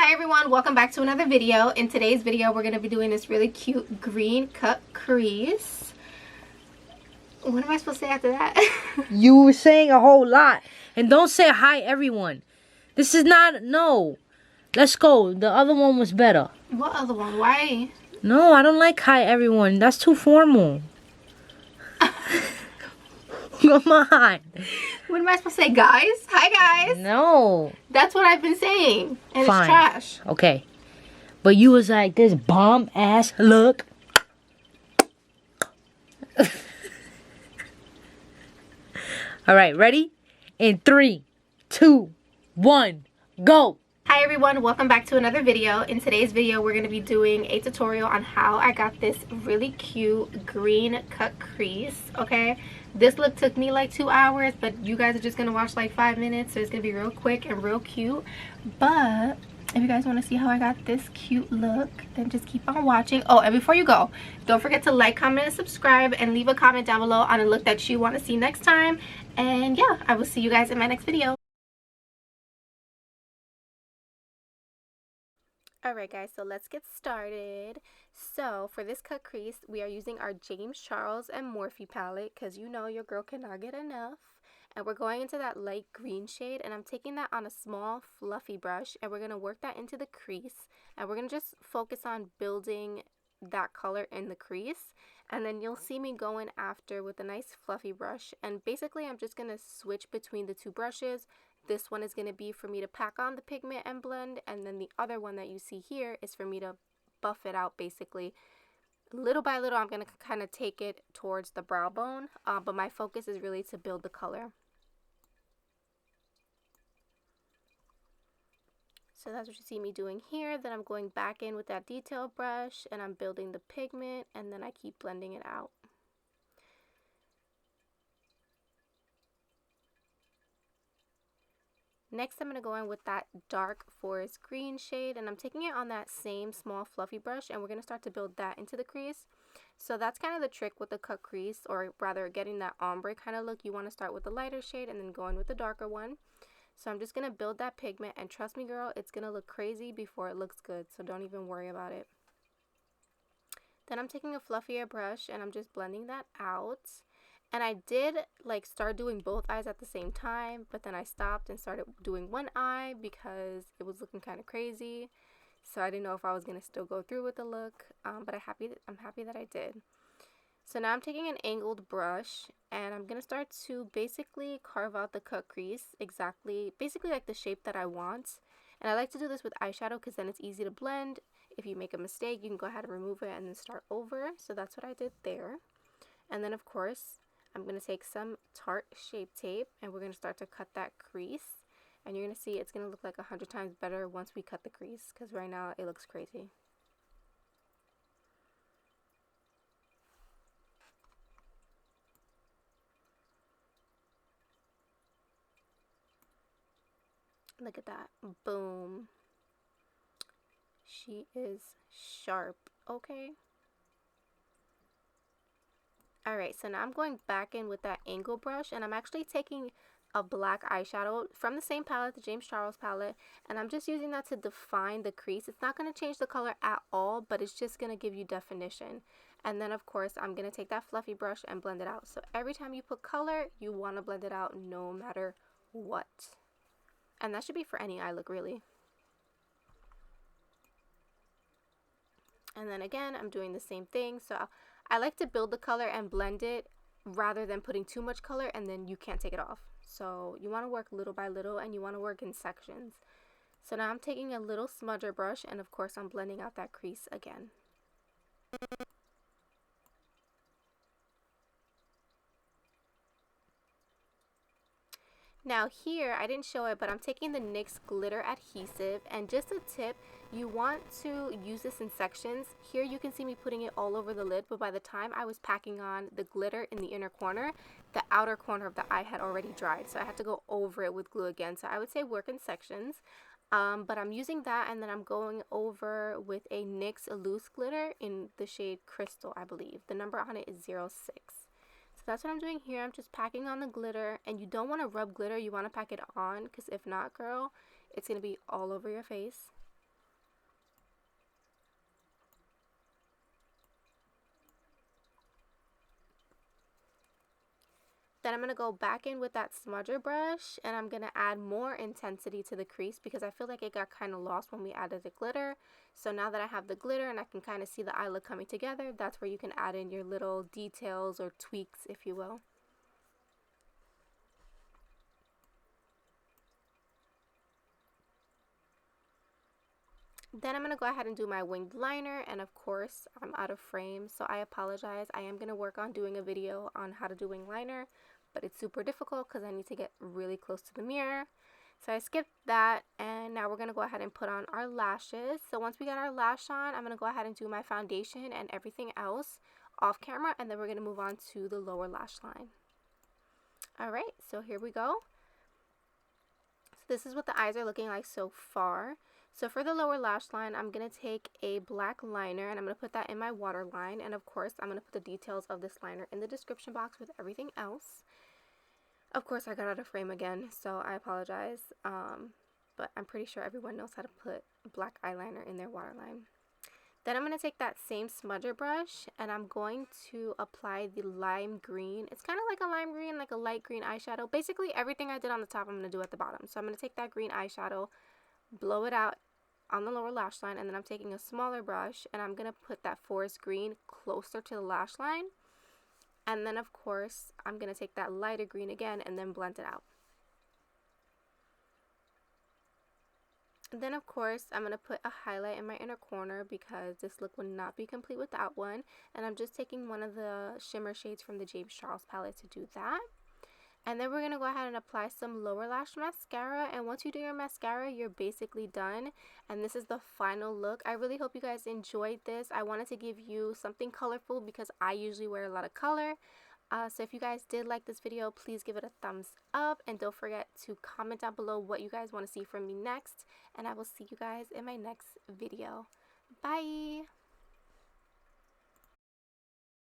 Hi everyone, welcome back to another video. In today's video we're going to be doing this really cute green cut crease. What am I supposed to say after that? You were saying a whole lot. And don't say hi everyone. This is not, no. Let's go. The other one was better. What other one? Why? No, I don't like hi everyone. That's too formal. Come on. What am I supposed to say, guys? Hi guys. No. That's what I've been saying. And Fine. It's trash. Okay. But you was like this bomb ass look. Alright, ready? In 3, 2, 1, go! Hi everyone, welcome back to another video. In today's video we're going to be doing a tutorial on how I got this really cute green cut crease, okay? This look took me like 2 hours, but you guys are just going to watch like 5 minutes, so it's going to be real quick and real cute. But if you guys want to see how I got this cute look, then just keep on watching. Oh, and before you go, don't forget to like, comment, and subscribe, and leave a comment down below on a look that you want to see next time. And yeah, I will see you guys in my next video. Alright guys, so let's get started. So for this cut crease, we are using our James Charles and Morphe palette because you know your girl cannot get enough. And we're going into that light green shade, and I'm taking that on a small fluffy brush, and we're going to work that into the crease. And we're going to just focus on building that color in the crease. And then you'll see me going after with a nice fluffy brush. And basically I'm just going to switch between the two brushes. This one is going to be for me to pack on the pigment and blend, and then the other one that you see here is for me to buff it out basically. Little by little I'm going to kind of take it towards the brow bone, but my focus is really to build the color. So that's what you see me doing here. Then I'm going back in with that detail brush and I'm building the pigment, and then I keep blending it out. Next, I'm going to go in with that dark forest green shade, and I'm taking it on that same small fluffy brush, and we're going to start to build that into the crease. So that's kind of the trick with the cut crease, or rather getting that ombre kind of look. You want to start with the lighter shade and then go in with the darker one. So I'm just going to build that pigment, and trust me girl, it's going to look crazy before it looks good, so don't even worry about it. Then I'm taking a fluffier brush and I'm just blending that out. And I did like start doing both eyes at the same time, but then I stopped and started doing one eye because it was looking kind of crazy. So I didn't know if I was going to still go through with the look, but I'm happy that I did. So now I'm taking an angled brush and I'm going to start to basically carve out the cut crease basically like the shape that I want. And I like to do this with eyeshadow because then it's easy to blend. If you make a mistake, you can go ahead and remove it and then start over. So that's what I did there. And then of course, I'm going to take some Tarte Shape Tape and we're going to start to cut that crease. And you're going to see it's going to look like 100 times better once we cut the crease, because right now it looks crazy. Look at that. Boom. She is sharp. Okay. Alright, so now I'm going back in with that angle brush, and I'm actually taking a black eyeshadow from the same palette, the James Charles palette, and I'm just using that to define the crease. It's not going to change the color at all, but it's just going to give you definition. And then of course I'm going to take that fluffy brush and blend it out. So every time you put color, you want to blend it out no matter what. And that should be for any eye look really. And then again, I'm doing the same thing. So I like to build the color and blend it rather than putting too much color and then you can't take it off. So you want to work little by little, and you want to work in sections. So now I'm taking a little smudger brush, and of course I'm blending out that crease again. Now here, I didn't show it, but I'm taking the NYX Glitter Adhesive, and just a tip, you want to use this in sections. Here you can see me putting it all over the lid, but by the time I was packing on the glitter in the inner corner, the outer corner of the eye had already dried, so I had to go over it with glue again. So I would say work in sections, but I'm using that, and then I'm going over with a NYX Loose Glitter in the shade Crystal, I believe. The number on it is 06. That's what I'm doing here. I'm just packing on the glitter, and you don't want to rub glitter, you want to pack it on, because if not girl, it's going to be all over your face. Then I'm going to go back in with that smudger brush, and I'm going to add more intensity to the crease because I feel like it got kind of lost when we added the glitter. So now that I have the glitter and I can kind of see the eye look coming together, that's where you can add in your little details or tweaks, if you will. Then I'm going to go ahead and do my winged liner, and of course I'm out of frame, so I apologize. I am going to work on doing a video on how to do winged liner, but it's super difficult because I need to get really close to the mirror. So I skipped that, and now we're going to go ahead and put on our lashes. So once we get our lash on, I'm going to go ahead and do my foundation and everything else off camera, and then we're going to move on to the lower lash line. Alright, so here we go. So this is what the eyes are looking like so far. So for the lower lash line, I'm going to take a black liner and I'm going to put that in my waterline. And of course, I'm going to put the details of this liner in the description box with everything else. Of course, I got out of frame again, so I apologize. But I'm pretty sure everyone knows how to put black eyeliner in their waterline. Then I'm going to take that same smudger brush and I'm going to apply the lime green. It's kind of like a lime green, like a light green eyeshadow. Basically, everything I did on the top, I'm going to do at the bottom. So I'm going to take that green eyeshadow, blow it out on the lower lash line, and then I'm taking a smaller brush and I'm going to put that forest green closer to the lash line. And then of course I'm going to take that lighter green again and then blend it out. And then of course I'm going to put a highlight in my inner corner because this look would not be complete without one. And I'm just taking one of the shimmer shades from the James Charles palette to do that. And then we're going to go ahead and apply some lower lash mascara. And once you do your mascara, you're basically done. And this is the final look. I really hope you guys enjoyed this. I wanted to give you something colorful because I usually wear a lot of color. So if you guys did like this video, please give it a thumbs up. And don't forget to comment down below what you guys want to see from me next. And I will see you guys in my next video. Bye!